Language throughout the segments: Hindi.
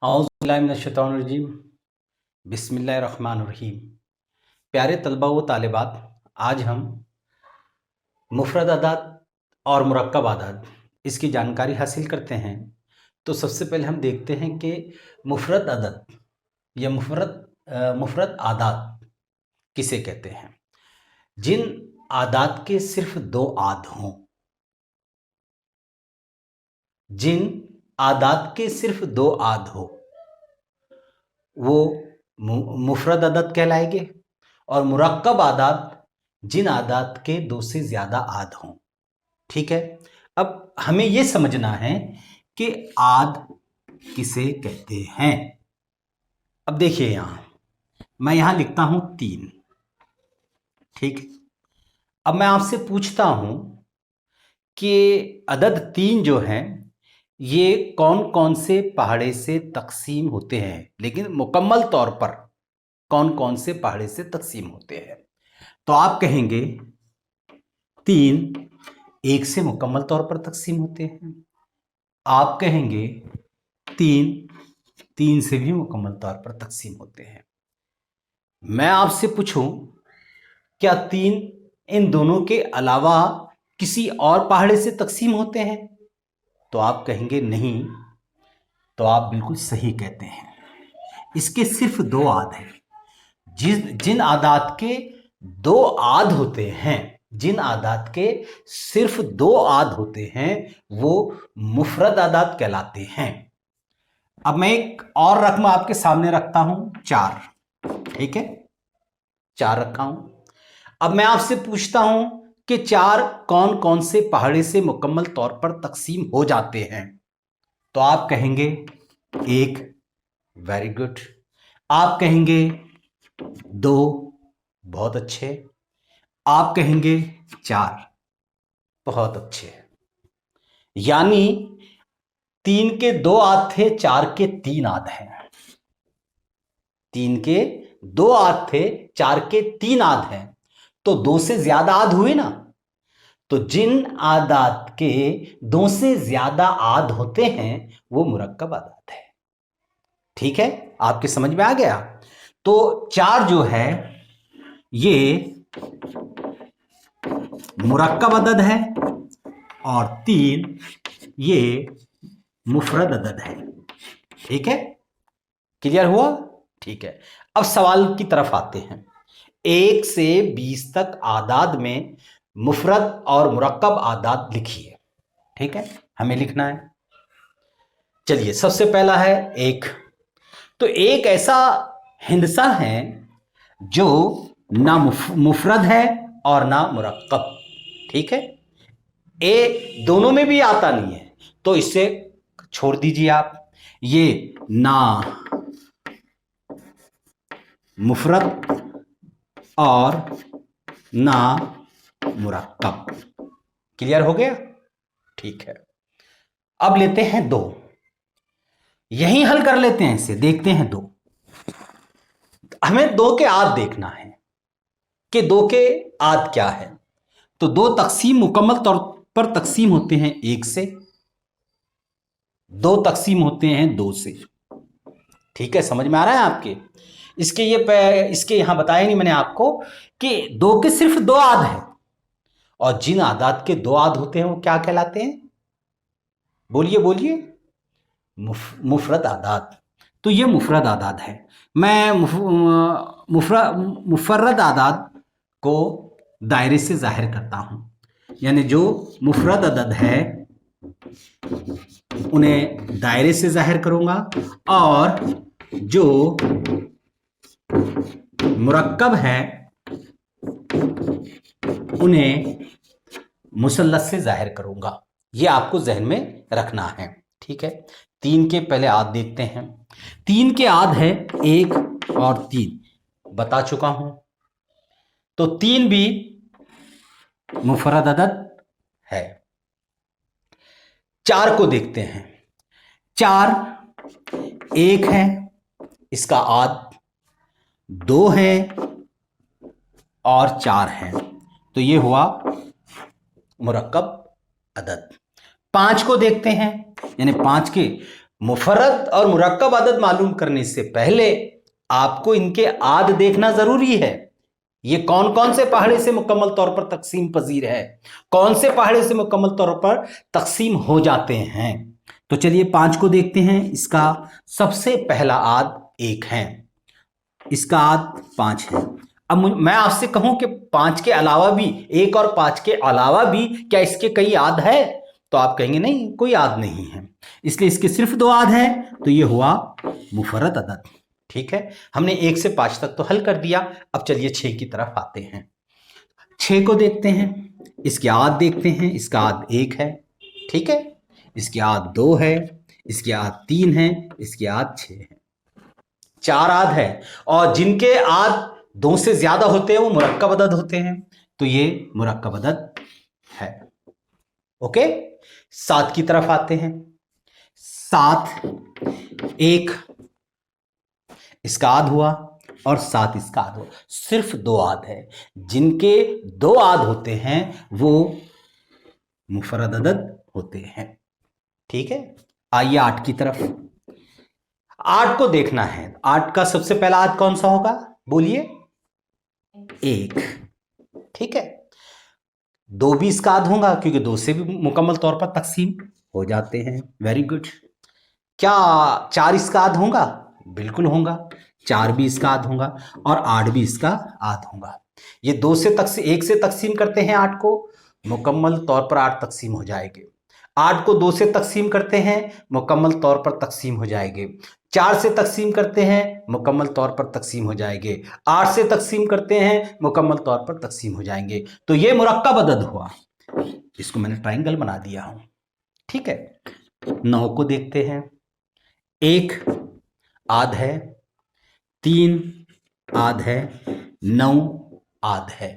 औज़ुबिल्लाहिमिनश्शैतानिर्रजीम बिस्मिल्लाहिर्रहमानिर्रहीम। प्यारे तलबा व तालिबात, आज हम मुफ़रद अदाद और मुरक्कब अदाद इसकी जानकारी हासिल करते हैं। तो सबसे पहले हम देखते हैं कि मुफ़रद अदद या मुफ़रद आदाद किसे कहते हैं। जिन आदाद के सिर्फ दो आद हों, जिन आदाद के सिर्फ दो आद हो वो मुफ़रद अदद कहलाएंगे, और मुरक्कब आदाद जिन आदाद के दो से ज़्यादा आद हों। ठीक है, अब हमें यह समझना है कि आद किसे कहते हैं। अब देखिए, मैं यहां लिखता हूं 3। ठीक, अब मैं आपसे पूछता हूं कि अदद 3 जो हैं ये कौन कौन से पहाड़े से तकसीम होते हैं, लेकिन मुकम्मल तौर पर कौन कौन से पहाड़े से तकसीम होते हैं। तो आप कहेंगे 3 1 से मुकम्मल तौर पर तकसीम होते हैं। आप कहेंगे 3 से भी मुकम्मल तौर पर तकसीम होते हैं। मैं आपसे पूछूं, क्या 3 इन दोनों के अलावा किसी और पहाड़े से तकसीम होते हैं? तो आप कहेंगे नहीं। तो आप बिल्कुल सही कहते हैं। इसके सिर्फ दो आद हैं। जिन आदाद के दो आद होते हैं, जिन आदाद के सिर्फ दो आद होते हैं, वो मुफ़रद आदाद कहलाते हैं। अब मैं एक और रकम आपके सामने रखता हूं, 4। ठीक है, 4 रखा हूं। अब मैं आपसे पूछता हूं कि 4 कौन कौन से पहाड़े से मुकम्मल तौर पर तकसीम हो जाते हैं। तो आप कहेंगे 1, वेरी गुड। आप कहेंगे 2, बहुत अच्छे। आप कहेंगे 4, बहुत अच्छे। यानी 3 के 2 आद थे, 4 के 3 आद हैं। 3 के 2 आद थे, 4 के 3 आद हैं। तो 2 से ज्यादा आद हुए ना। तो जिन आदाद के 2 से ज्यादा आद होते हैं वो मुरक्कब आदाद है। ठीक है, आपके समझ में आ गया। तो 4 जो है ये मुरक्कब अदद है और 3 ये मुफ़रद अदद है। ठीक है, क्लियर हुआ? ठीक है, अब सवाल की तरफ आते हैं। 1 से 20 तक आदाद में मुफ़रद और मुरक्कब आदाद लिखिए। ठीक है, हमें लिखना है। चलिए, सबसे पहला है 1। तो 1 ऐसा हिंदसा है जो ना मुफ़रद है और ना मुरक्कब। ठीक है, ए दोनों में भी आता नहीं है, तो इसे छोड़ दीजिए आप। ये ना मुफ़रद और ना मुरक्कब। क्लियर हो गया? ठीक है, अब लेते हैं 2। यहीं हल कर लेते हैं इसे। देखते हैं 2। हमें 2 के आद देखना है कि 2 के आद क्या है। तो 2 तकसीम मुकम्मल तौर पर तकसीम होते हैं 1 से, 2 तकसीम होते हैं 2 से। ठीक है, समझ में आ रहा है आपके? इसके यहां बताया नहीं मैंने आपको कि 2 के सिर्फ 2 आद हैं, और जिन आदाद के 2 आद होते हैं वो क्या कहलाते हैं? बोलिए बोलिए। मुफ़रद आदाद। तो ये मुफ़रद आदाद है। मैं मुफ़रद आदाद को दायरे से जाहिर करता हूं। यानी जो मुफ़रद अदद है उन्हें दायरे से जाहिर करूंगा, और जो मुरक्कब है उन्हें मुसल्लस से जाहिर करूंगा। यह आपको जहन में रखना है। ठीक है, 3 के पहले आद देखते हैं। 3 के आद है 1 और 3, बता चुका हूं। तो 3 भी मुफ़रद अदद है। 4 को देखते हैं। 4 1 है, इसका आद 2 है और 4 है, तो ये हुआ मुरक्कब अदद। 5 को देखते हैं। यानी 5 के मुफर्रद और मुरक्कब अदद मालूम करने से पहले आपको इनके आद देखना जरूरी है। ये कौन कौन से पहाड़े से मुकम्मल तौर पर तकसीम पजीर है, कौन से पहाड़े से मुकम्मल तौर पर तकसीम हो जाते हैं। तो चलिए 5 को देखते हैं। इसका सबसे पहला आद 1 है, इसका आद 5 है। अब मैं आपसे कहूं कि 5 के अलावा भी, 1 और 5 के अलावा भी क्या इसके कई आद है, तो आप कहेंगे नहीं, कोई आद नहीं है, इसलिए इसके सिर्फ 2 आद हैं। तो ये हुआ मुफर्रद अदद। ठीक है, हमने 1 से 5 तक तो हल कर दिया। अब चलिए 6 की तरफ आते हैं। 6 को देखते हैं, इसके आद देखते हैं। इसका आद 1 है, ठीक है, इसके आद 2 है, इसके आद 3 है, इसके आद 6 है। 4 आद है, और जिनके आद 2 से ज्यादा होते हैं वो मुरक्कब अदद होते हैं, तो ये मुरक्कब अदद है। ओके, 7 की तरफ आते हैं। 7 1 इसका आद हुआ और 7 इसका आद हुआ। सिर्फ 2 आद है, जिनके 2 आद होते हैं वो मुफर्रद अदद होते हैं। ठीक है, आइए 8 की तरफ। 8 को देखना है। 8 का सबसे पहला आद कौन सा होगा, बोलिए? 1। ठीक है, 2 भी इसका आद होगा क्योंकि 2 से भी मुकम्मल तौर पर तकसीम हो जाते हैं। Very good. क्या 4 इसका आद होगा? बिल्कुल होगा, 4 भी इसका आद होगा और 8 भी इसका आद होगा। ये 2 से 1 से तकसीम करते हैं 8 को, मुकम्मल तौर पर 8 तकसीम हो जाएंगे। 8 को 2 से तकसीम करते हैं, मुकम्मल तौर पर तकसीम हो जाएंगे। 4 से तकसीम करते हैं, मुकम्मल तौर पर तकसीम हो जाएंगे। 8 से तकसीम करते हैं, मुकम्मल तौर पर तकसीम हो जाएंगे। तो ये मुरक्कब अदद हुआ। इसको मैंने ट्राइंगल बना दिया हूं। ठीक है, 9 को देखते हैं। 1 आद है, 3 आद है, 9 आद है।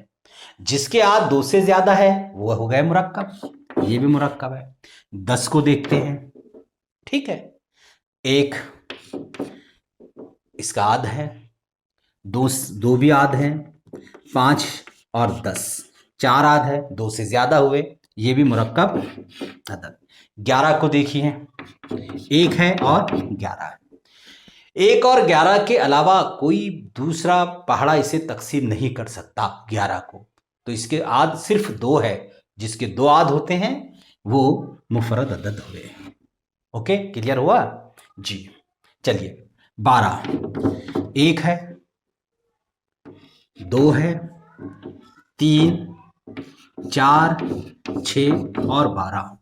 जिसके आद 2 से ज्यादा है वो हो गए मुरक्कब, ये भी मुरक्कब है। 10 को देखते हैं। ठीक है, 1 इसका आद है, 2 भी आद है, 5 और 10 4 आद है, 2 से ज्यादा हुए, ये भी मुरक्कब अदद। 11 को देखिए, 1 है और 11 है। 1 और 11 के अलावा कोई दूसरा पहाड़ा इसे तकसीम नहीं कर सकता 11 को, तो इसके आद सिर्फ 2 है। जिसके 2 आद होते हैं वो मुफर्रद अदद हुए। ओके, क्लियर हुआ जी? चलिए 12। 1 है, 2 है, 3 4 6 और 12।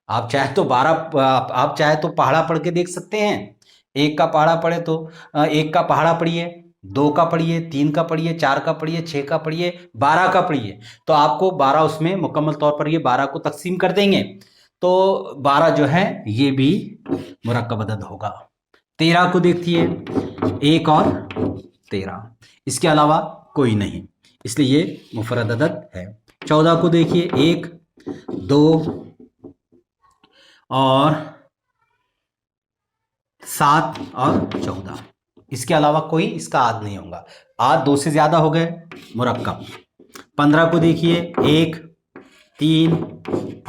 आप चाहे तो 12 आप चाहे तो पहाड़ा पढ़ के देख सकते हैं। 1 का पहाड़ा पढ़े तो 1 का पहाड़ा पढ़िए, 2 का पढ़िए, 3 का पढ़िए, 4 का पढ़िए, 6 का पढ़िए, 12 का पढ़िए, तो आपको 12 उसमें मुकम्मल तौर पर ये 12 को तकसीम कर देंगे, तो 12 जो है ये भी मुरक्कब अदद होगा। 13 को देखिए, 1 और 13, इसके अलावा कोई नहीं, इसलिए ये मुफर्रद अदद है। 14 को देखिए, 1 2 और 7 और 14, इसके अलावा कोई इसका आद नहीं होगा। आद 2 से ज्यादा हो गए, मुरक्कब। 15 को देखिए, 1 3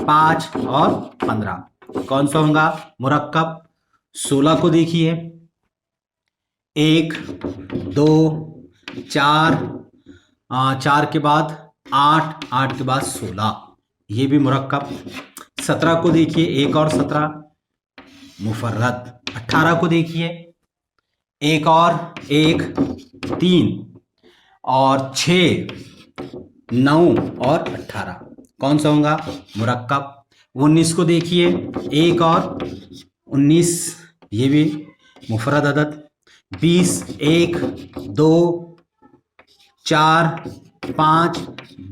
5 और 15, कौन सा होगा? मुरक्कब। 16 को देखिए, 1 2 4 4 के बाद 8 8 के बाद 16, ये भी मुरक्कब। 17 को देखिए, 1 और 17 मुफर्रद। 18 को देखिए, 1 और 1 3 और 6 9 और 18, कौन सा होगा? मुरक्कब। 19 को देखिए, 1 और 19, ये भी मुफर्रद अदद। 20 1 2 4 5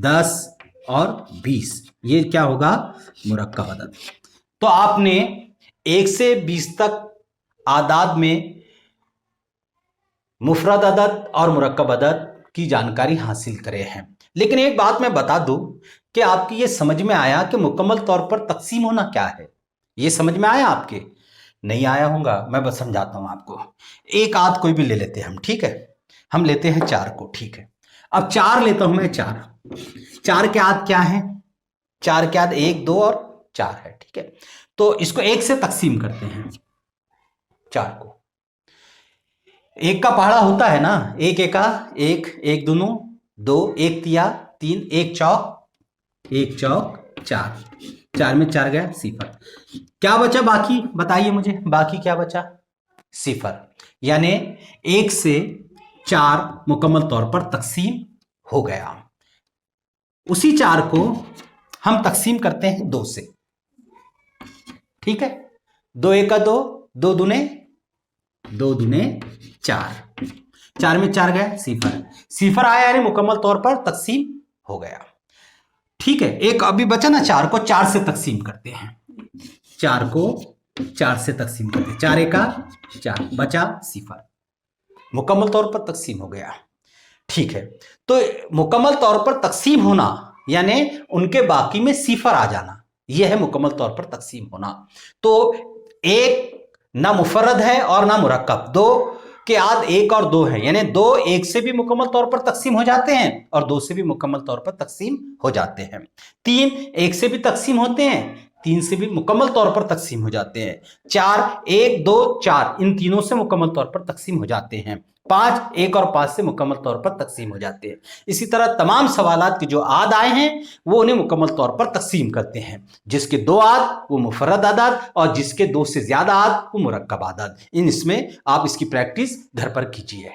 10 और 20, ये क्या होगा? मुरक्कब अदद। तो आपने 1 से 20 तक आदाद में मुफरद अदद और मुरक्कब अदद की जानकारी हासिल करे हैं। लेकिन एक बात मैं बता दूं कि आपकी ये समझ में आया कि मुकम्मल तौर पर तकसीम होना क्या है? ये समझ में आया आपके? नहीं आया होगा, मैं बस समझाता हूं आपको। एक आद कोई भी ले लेते हैं हम, ठीक है? हम लेते हैं 4 को, ठीक है? अब 4 लेता हूं मैं, 4 के आद क्या है? 4 के आद 1 2 और 4 है, ठीक है? तो इसको 1 से तकसीम करते हैं। 4 को। एक का पहाड़ा होता है ना, एक एका एक, एक दूनों दो, एक तिया तीन, एक चौक 4, 4 में 4 गया सिफर। क्या बचा बाकी, बताइए मुझे, बाकी क्या बचा, सिफर। यानी 1 से 4 मुकम्मल तौर पर तकसीम हो गया। उसी 4 को हम तकसीम करते हैं 2 से, ठीक है। 2 एका 2, 2 दूने 4, 4 में 4 गया सिफर, सिफर आया यानी मुकम्मल तौर पर तकसीम हो गया, ठीक है। एक अभी बचा ना, 4 को 4 से तकसीम करते हैं, 4 को 4 से तकसीम करते हैं, 4 एका 4, बचा सिफर, मुकम्मल तौर पर तकसीम हो गया, ठीक है। तो मुकम्मल तौर पर तकसीम होना यानी उनके बाकी में सिफर आ जाना, यह है मुकम्मल तौर पर तकसीम होना। तो एक ना मुफर्रद है और ना मुरक्कब, 2 के आद 1 और 2 है, यानी 2 1 से भी मुकम्मल तौर पर तकसीम हो जाते हैं और 2 से भी मुकम्मल तौर पर तकसीम हो जाते हैं। 3 1 से भी तकसीम होते हैं, 3 से भी मुकम्मल तौर पर तकसीम हो जाते हैं। 4 1 2 4 इन तीनों से मुकम्मल तौर पर तकसीम हो जाते हैं। 5 1 और 5 से मुकम्मल तौर पर तकसीम हो जाते हैं। इसी तरह तमाम सवालात के जो आद आए हैं वो उन्हें मुकम्मल तौर पर तकसीम करते हैं। जिसके 2 आद वो मुफर्रद आदाद और जिसके 2 से ज्यादा आद वो मुरक्कब आदाद। इसमें आप इसकी प्रैक्टिस घर पर कीजिए।